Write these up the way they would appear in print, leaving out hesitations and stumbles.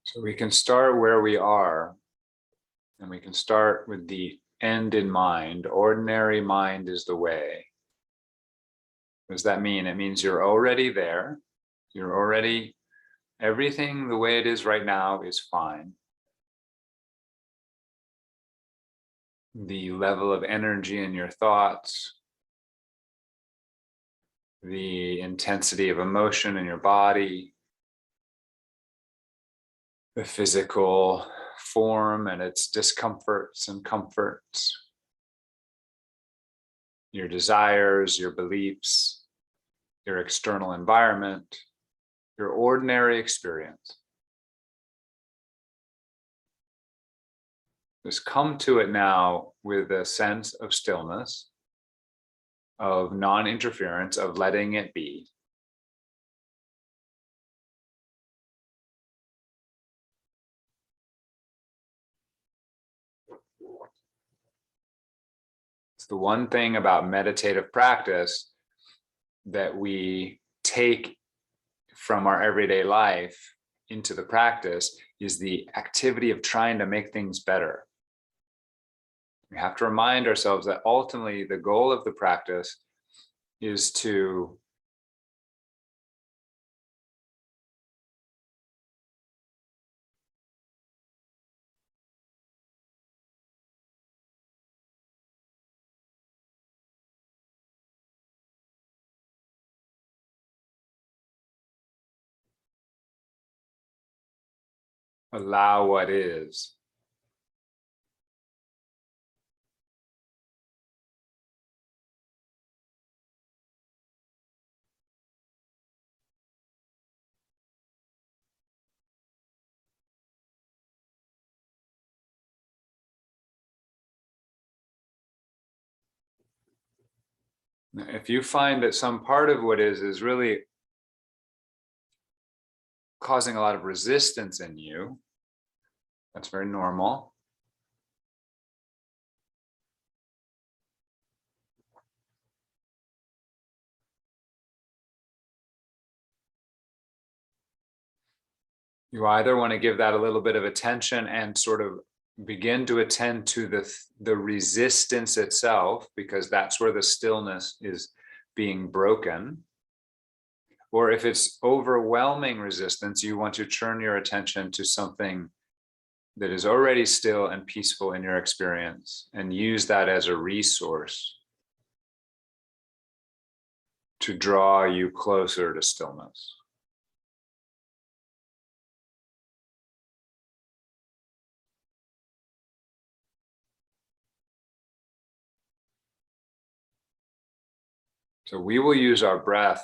So we can start where we are, and we can start with the end in mind. Ordinary mind is the way. What does that mean? It means you're already there. You're already, everything the way it is right now is fine. The level of energy in your thoughts, the intensity of emotion in your body, the physical form and its discomforts and comforts, your desires, your beliefs, your external environment, your ordinary experience. Just come to it now with a sense of stillness, of non-interference, of letting it be. It's the one thing about meditative practice that we take from our everyday life into the practice is the activity of trying to make things better. We have to remind ourselves that ultimately the goal of the practice is to allow what is. If you find that some part of what is really causing a lot of resistance in you, that's very normal. You either want to give that a little bit of attention and sort of begin to attend to the resistance itself, because that's where the stillness is being broken. Or if it's overwhelming resistance, you want to turn your attention to something that is already still and peaceful in your experience and use that as a resource to draw you closer to stillness. So we will use our breath,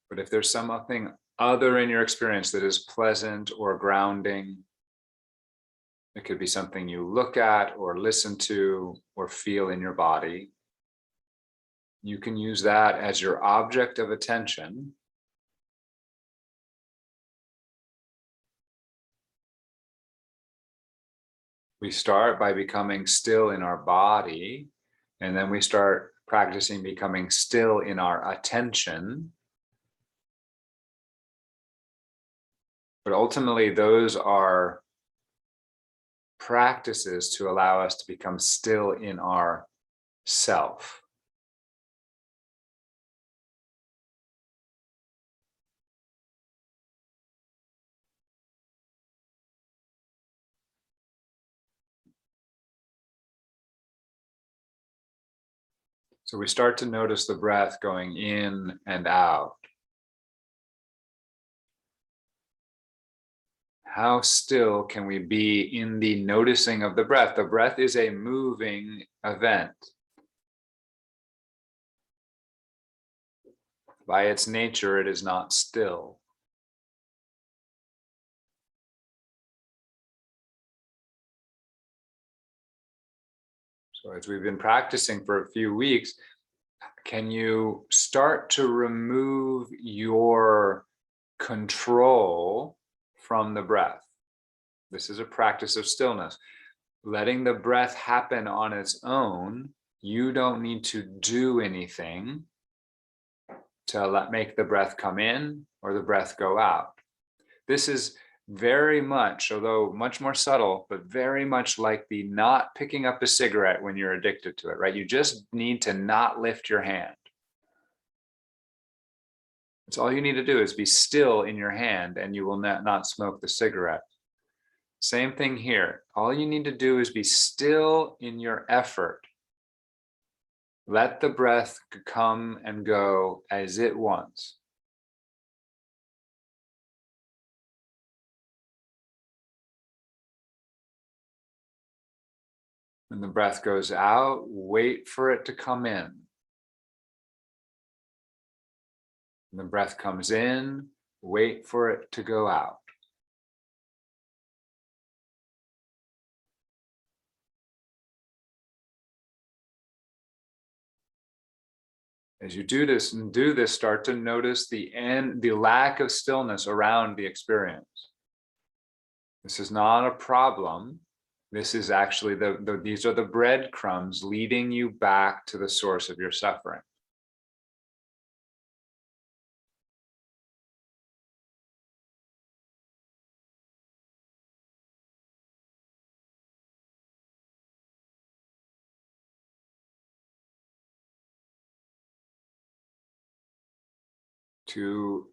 but if there's something other in your experience that is pleasant or grounding, it could be something you look at or listen to or feel in your body. You can use that as your object of attention. We start by becoming still in our body, and then we start practicing becoming still in our attention. But ultimately, those are practices to allow us to become still in our self. So we start to notice the breath going in and out. How still can we be in the noticing of the breath? The breath is a moving event. By its nature, it is not still. So as we've been practicing for a few weeks, can you start to remove your control from the breath? This is a practice of stillness. Letting the breath happen on its own. You don't need to do anything to make the breath come in or the breath go out. This is very much, although much more subtle, but very much like the not picking up a cigarette when you're addicted to it, right? You just need to not lift your hand. It's all you need to do is be still in your hand and you will not smoke the cigarette. Same thing here. All you need to do is be still in your effort. Let the breath come and go as it wants. When the breath goes out, wait for it to come in. When the breath comes in, wait for it to go out. As you do this, start to notice the lack of stillness around the experience. This is not a problem. This is actually these are the breadcrumbs leading you back to the source of your suffering. To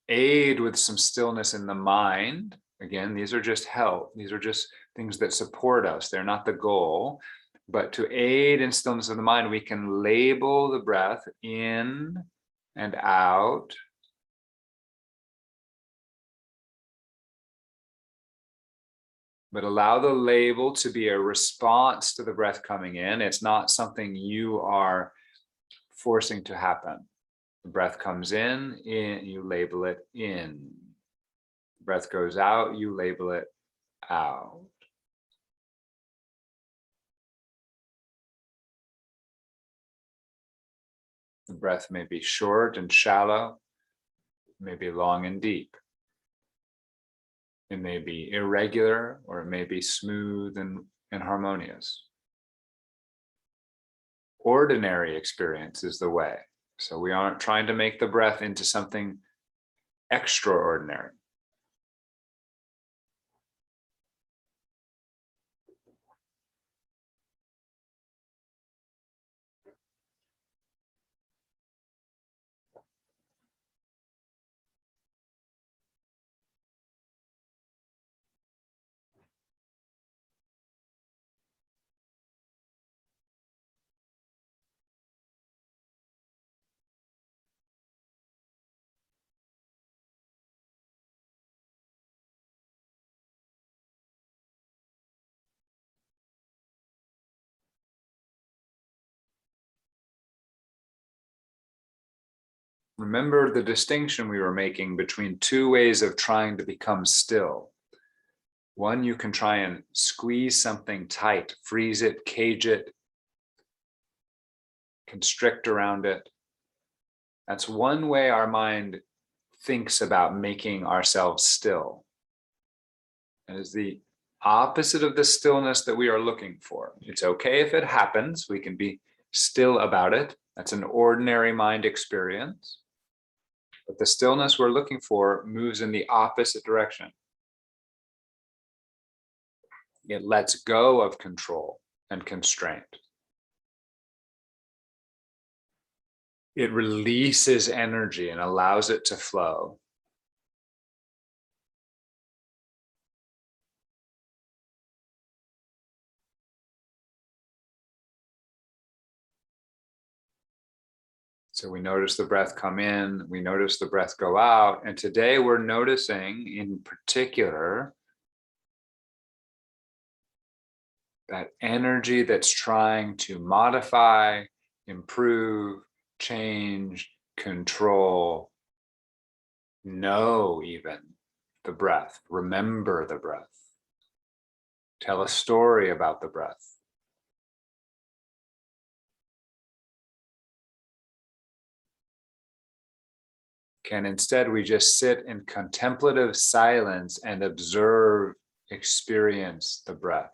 aid with some stillness in the mind, again, these are just help. These are just things that support us. They're not the goal. But to aid in stillness of the mind, we can label the breath in and out. But allow the label to be a response to the breath coming in. It's not something you are forcing to happen. The breath comes in, you label it in. The breath goes out, you label it out. The breath may be short and shallow, may be long and deep. It may be irregular, or it may be smooth and harmonious. Ordinary experience is the way. So we aren't trying to make the breath into something extraordinary. Remember the distinction we were making between two ways of trying to become still. One, you can try and squeeze something tight, freeze it, cage it, constrict around it. That's one way our mind thinks about making ourselves still. It is the opposite of the stillness that we are looking for. It's okay if it happens. We can be still about it. That's an ordinary mind experience. But the stillness we're looking for moves in the opposite direction. It lets go of control and constraint. It releases energy and allows it to flow. So we notice the breath come in, we notice the breath go out, and today we're noticing in particular that energy that's trying to modify, improve, change, control, know even the breath, remember the breath, tell a story about the breath. Can instead we just sit in contemplative silence and observe, experience the breath?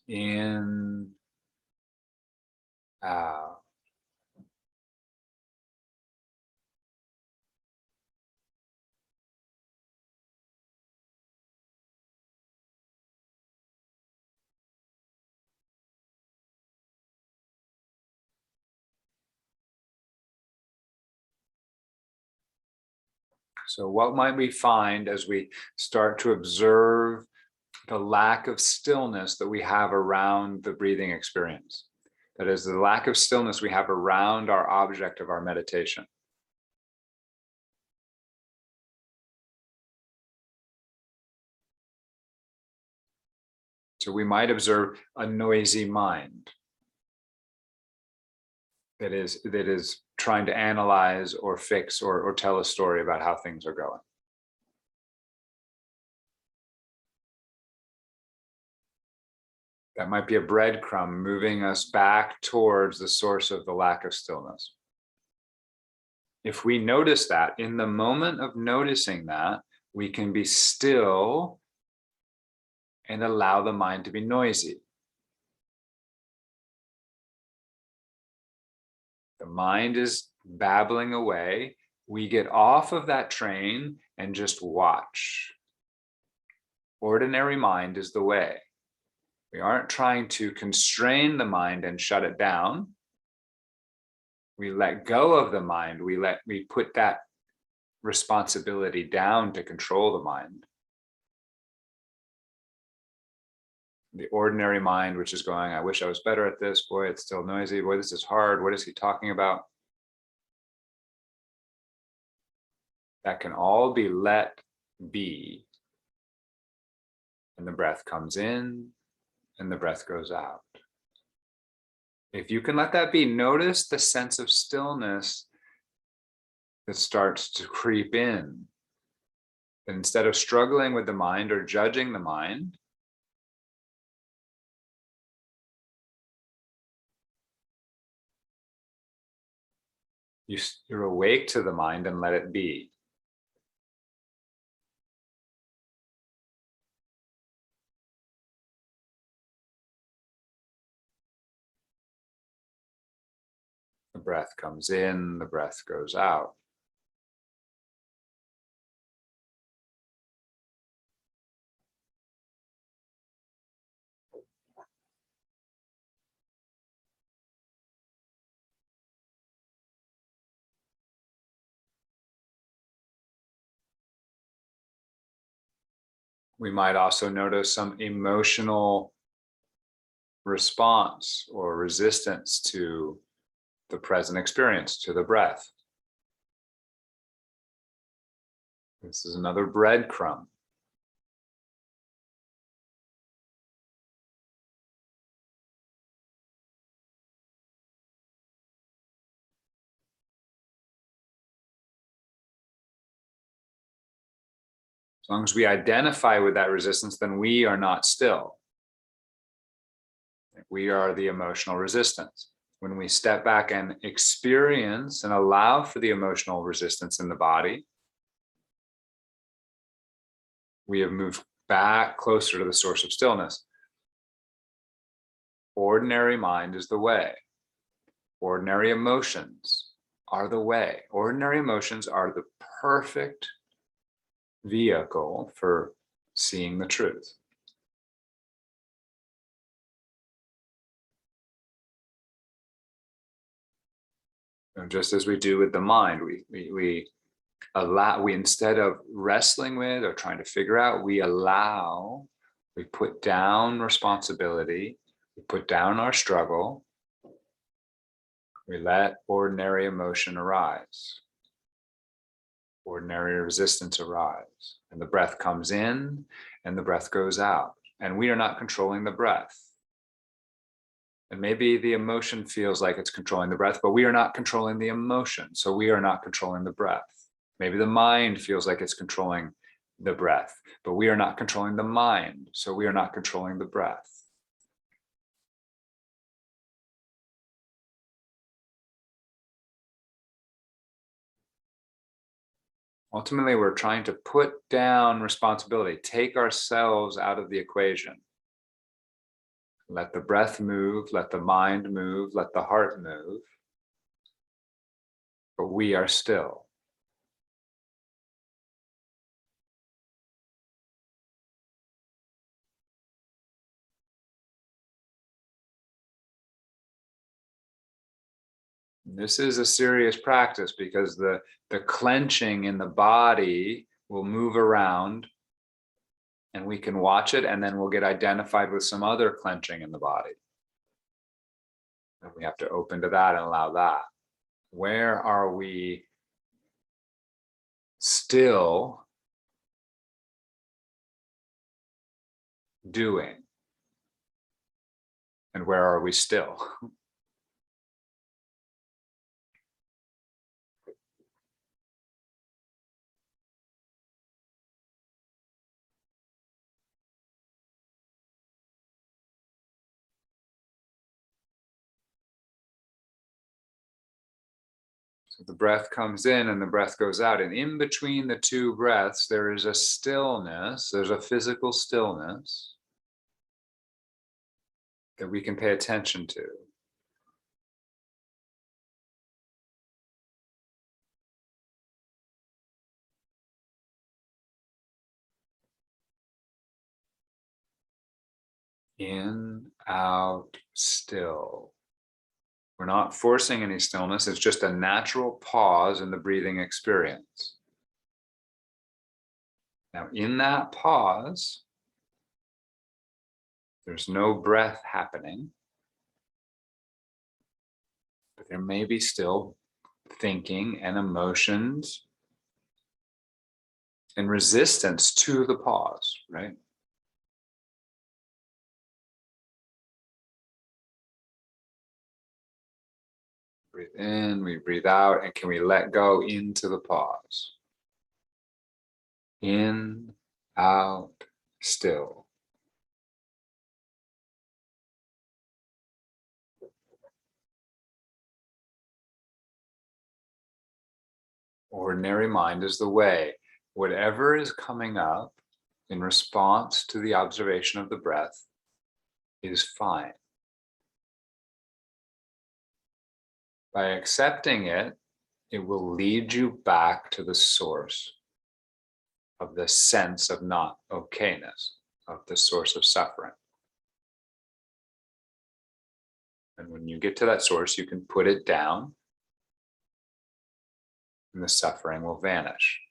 In, out. So what might we find as we start to observe the lack of stillness that we have around the breathing experience? That is, the lack of stillness we have around our object of our meditation. So we might observe a noisy mind that is trying to analyze or fix or tell a story about how things are going. That might be a breadcrumb moving us back towards the source of the lack of stillness. If we notice that, in the moment of noticing that, we can be still and allow the mind to be noisy. The mind is babbling away. We get off of that train and just watch. Ordinary mind is the way. We aren't trying to constrain the mind and shut it down. We let go of the mind. We put that responsibility down to control the mind. The ordinary mind, which is going, I wish I was better at this. Boy, it's still noisy. Boy, this is hard. What is he talking about? That can all be let be. And the breath comes in and the breath goes out. If you can let that be, notice the sense of stillness that starts to creep in. And instead of struggling with the mind or judging the mind, you're awake to the mind and let it be. The breath comes in, the breath goes out. We might also notice some emotional response or resistance to the present experience, to the breath. This is another breadcrumb. As long as we identify with that resistance, then we are not still. We are the emotional resistance. When we step back and experience and allow for the emotional resistance in the body, we have moved back closer to the source of stillness. Ordinary mind is the way. Ordinary emotions are the way. Ordinary emotions are the perfect vehicle for seeing the truth. And just as we do with the mind, we allow, we instead of wrestling with or trying to figure out, we put down responsibility, we put down our struggle, we let ordinary emotion arise, ordinary resistance arise, and the breath comes in and the breath goes out, and we are not controlling the breath. And maybe the emotion feels like it's controlling the breath, but we are not controlling the emotion, so we are not controlling the breath. Maybe the mind feels like it's controlling the breath, but we are not controlling the mind, so we are not controlling the breath. Ultimately, we're trying to put down responsibility, take ourselves out of the equation. Let the breath move, let the mind move, let the heart move, but we are still. This is a serious practice because the clenching in the body will move around and we can watch it, and then we'll get identified with some other clenching in the body. And we have to open to that and allow that. Where are we still doing? And where are we still? So the breath comes in and the breath goes out. And in between the two breaths, there is a stillness. There's a physical stillness that we can pay attention to. In, out, still. We're not forcing any stillness. It's just a natural pause in the breathing experience. Now, in that pause, there's no breath happening, but there may be still thinking and emotions and resistance to the pause, right? Breathe in, we breathe out, and can we let go into the pause? In, out, still. Ordinary mind is the way. Whatever is coming up in response to the observation of the breath is fine. By accepting it, it will lead you back to the source of the sense of not okayness, of the source of suffering. And when you get to that source, you can put it down and the suffering will vanish.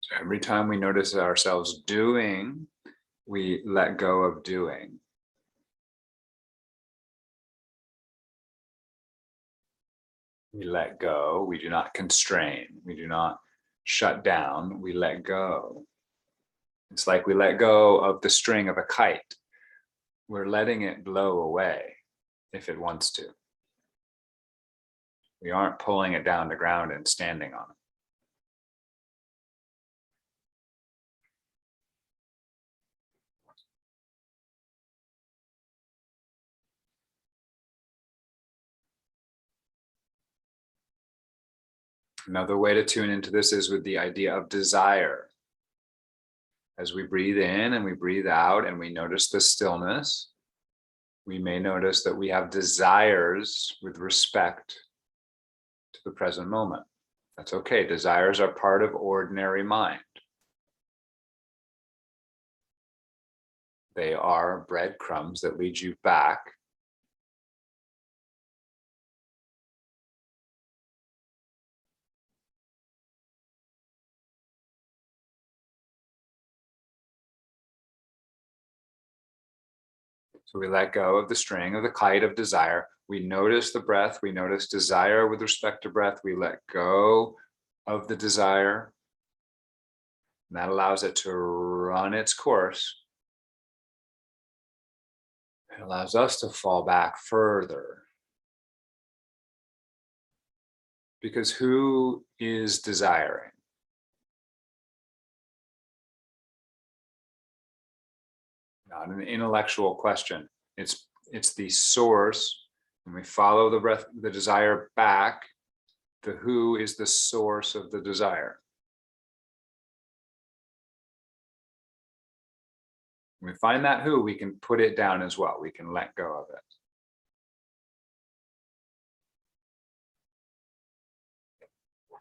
So every time we notice ourselves doing, we let go of doing. We let go. We do not constrain. We do not shut down. We let go. It's like we let go of the string of a kite. We're letting it blow away if it wants to. We aren't pulling it down to ground and standing on it. Another way to tune into this is with the idea of desire. As we breathe in and we breathe out and we notice the stillness, we may notice that we have desires with respect to the present moment. That's okay. Desires are part of ordinary mind. They are breadcrumbs that lead you back So we let go of the string, of the kite of desire. We notice the breath. We notice desire with respect to breath. We let go of the desire. And that allows it to run its course. It allows us to fall back further. Because who is desiring? Not an intellectual question. It's the source. When we follow the breath, the desire back, the who is the source of the desire. When we find that who, we can put it down as well. We can let go of it.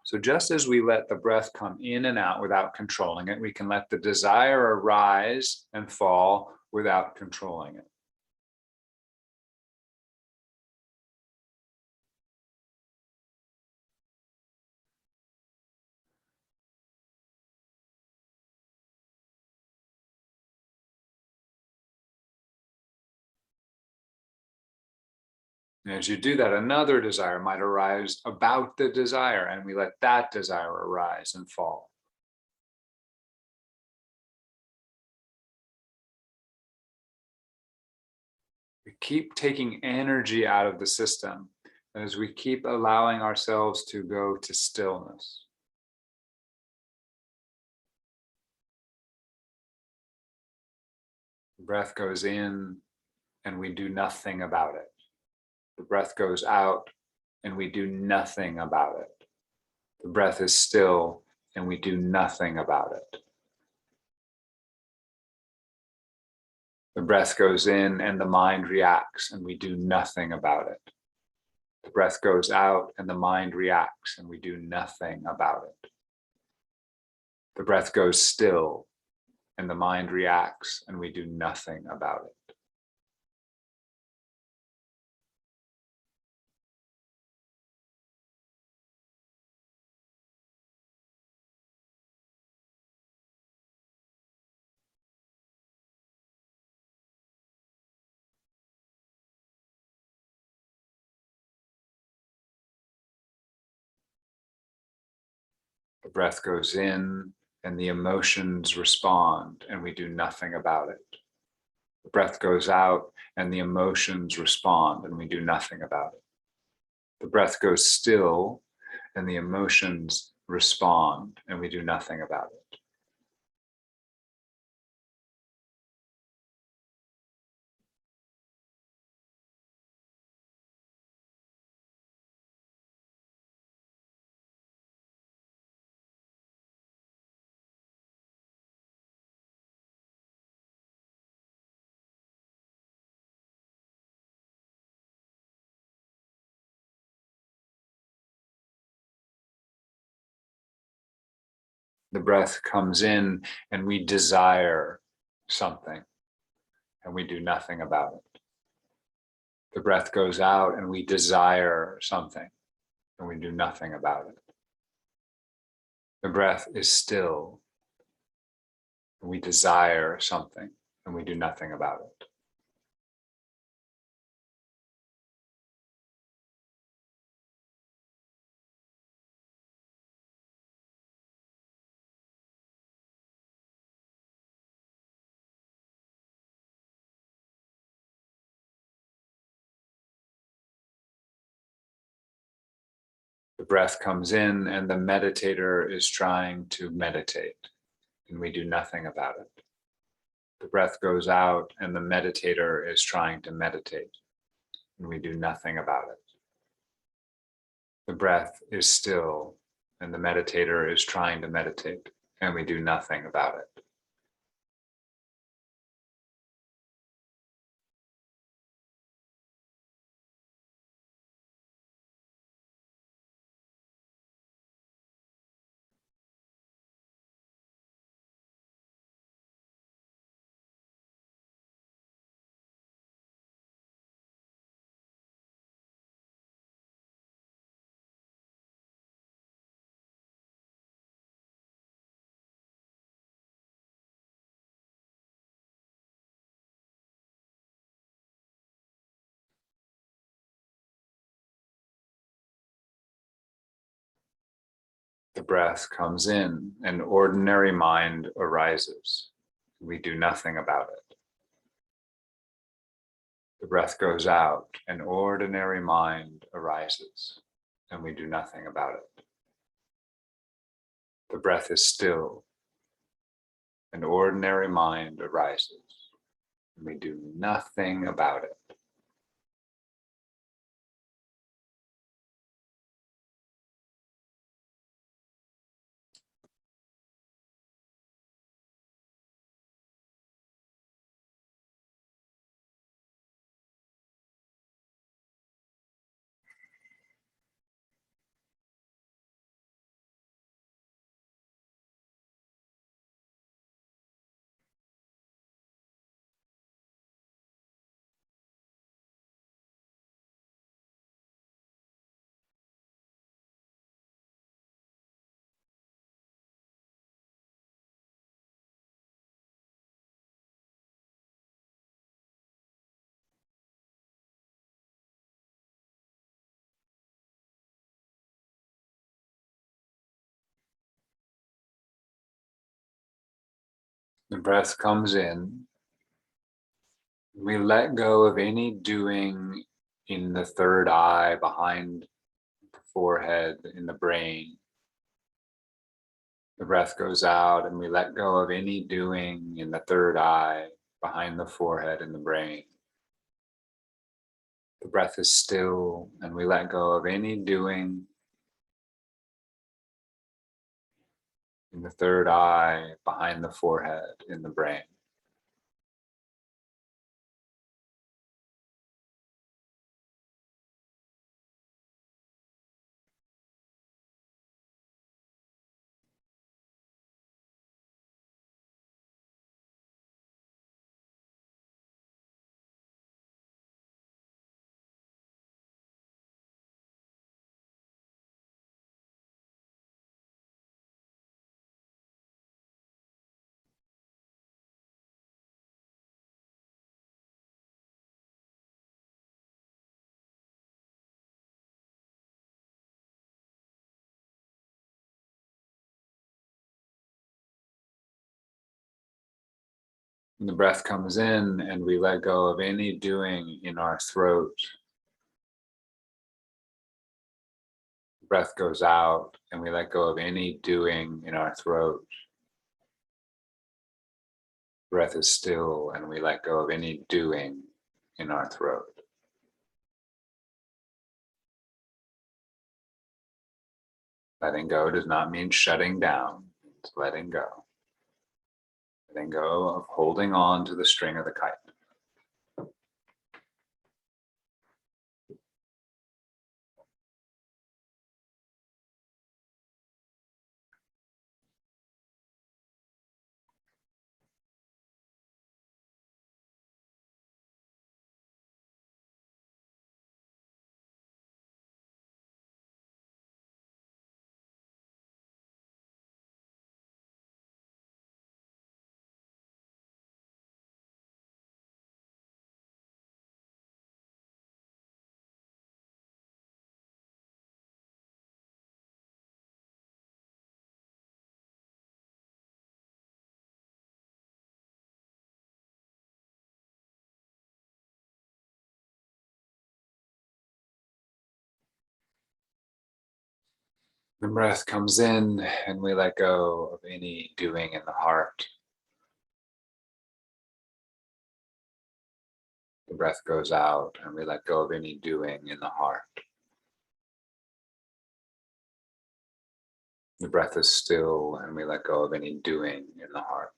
So just as we let the breath come in and out without controlling it, we can let the desire arise and fall without controlling it. And as you do that, another desire might arise about the desire, and we let that desire arise and fall. We keep taking energy out of the system as we keep allowing ourselves to go to stillness. The breath goes in and we do nothing about it. The breath goes out and we do nothing about it. The breath is still and we do nothing about it. The breath goes in and the mind reacts and we do nothing about it. The breath goes out and the mind reacts and we do nothing about it. The breath goes still and the mind reacts and we do nothing about it. The breath goes in and the emotions respond and we do nothing about it. The breath goes out and the emotions respond and we do nothing about it. The breath goes still and the emotions respond and we do nothing about it. The breath comes in and we desire something and we do nothing about it. The breath goes out and we desire something and we do nothing about it. The breath is still and we desire something and we do nothing about it. The breath comes in and the meditator is trying to meditate and we do nothing about it. The breath goes out and the meditator is trying to meditate and we do nothing about it. The breath is still and the meditator is trying to meditate and we do nothing about it. The breath comes in, an ordinary mind arises. We do nothing about it. The breath goes out, an ordinary mind arises, and we do nothing about it. The breath is still, an ordinary mind arises, and we do nothing about it. The breath comes in. We let go of any doing in the third eye, behind the forehead, in the brain. The breath goes out, and we let go of any doing in the third eye, behind the forehead, in the brain. The breath is still, and we let go of any doing in the third eye, behind the forehead, in the brain. And the breath comes in, and we let go of any doing in our throat. The breath goes out, and we let go of any doing in our throat. Breath is still, and we let go of any doing in our throat. Letting go does not mean shutting down. It's letting go. Letting go of holding on to the string of the kite. The breath comes in, and we let go of any doing in the heart. The breath goes out, and we let go of any doing in the heart. The breath is still, and we let go of any doing in the heart.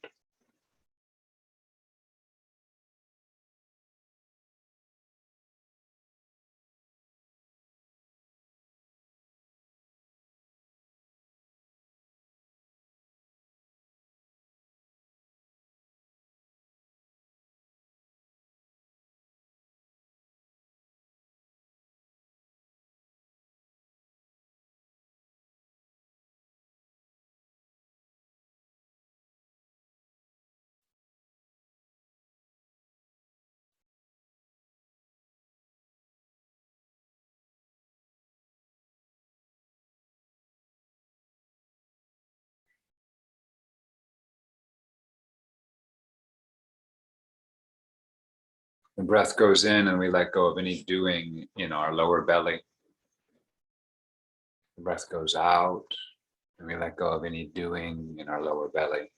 The breath goes in and we let go of any doing in our lower belly. The breath goes out and we let go of any doing in our lower belly.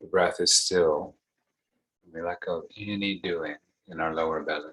The breath is still. And we let go of any doing in our lower belly.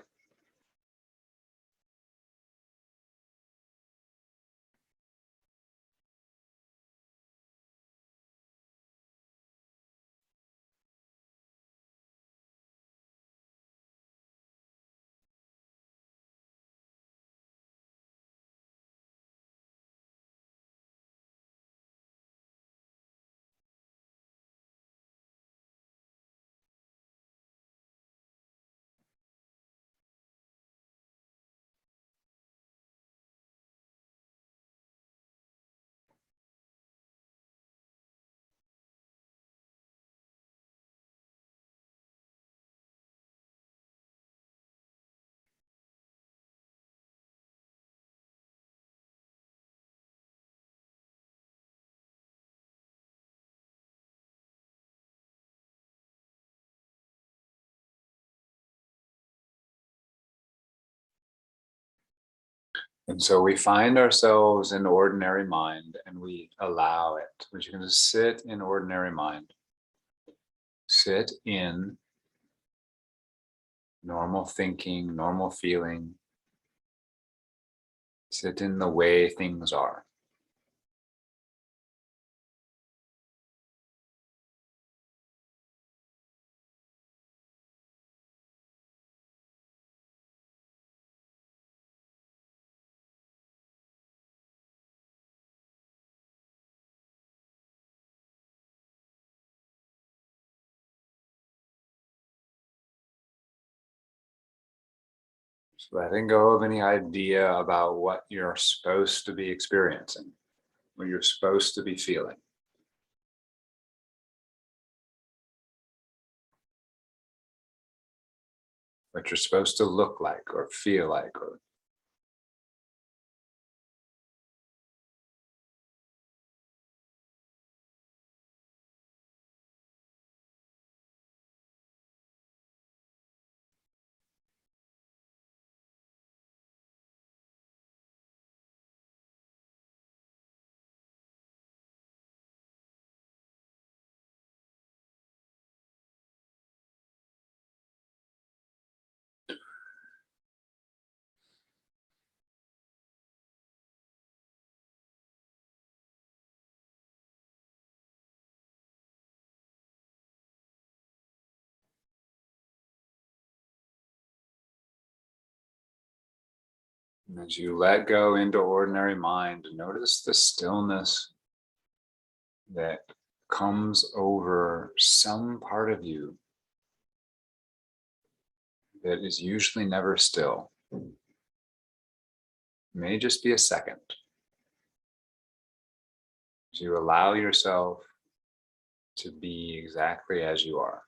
And so we find ourselves in ordinary mind and we allow it. We're just going to sit in ordinary mind. Sit in normal thinking, normal feeling. Sit in the way things are. Just letting go of any idea about what you're supposed to be experiencing, what you're supposed to be feeling. What you're supposed to look like or feel like. Or and as you let go into ordinary mind, notice the stillness that comes over some part of you that is usually never still. It may just be a second. As you allow yourself to be exactly as you are,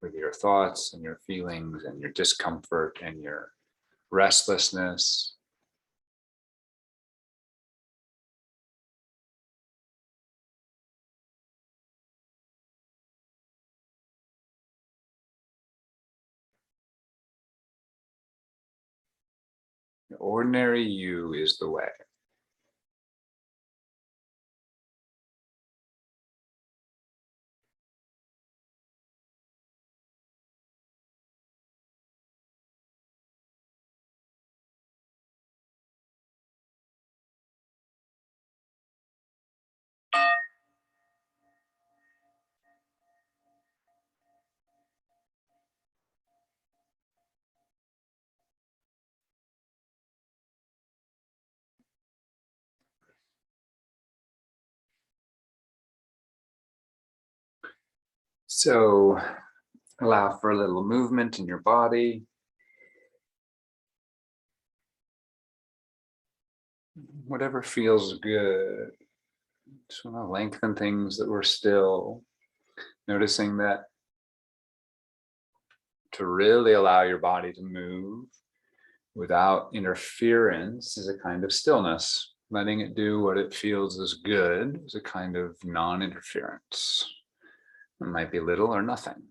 with your thoughts and your feelings and your discomfort and your restlessness. The ordinary you is the way. So allow for a little movement in your body. Whatever feels good. Just want to lengthen things that were still. Noticing that to really allow your body to move without interference is a kind of stillness. Letting it do what it feels is good is a kind of non-interference. It might be little or nothing.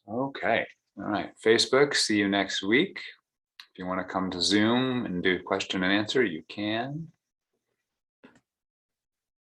Okay. All right. Facebook, see you next week. If you want to come to Zoom and do question and answer, you can.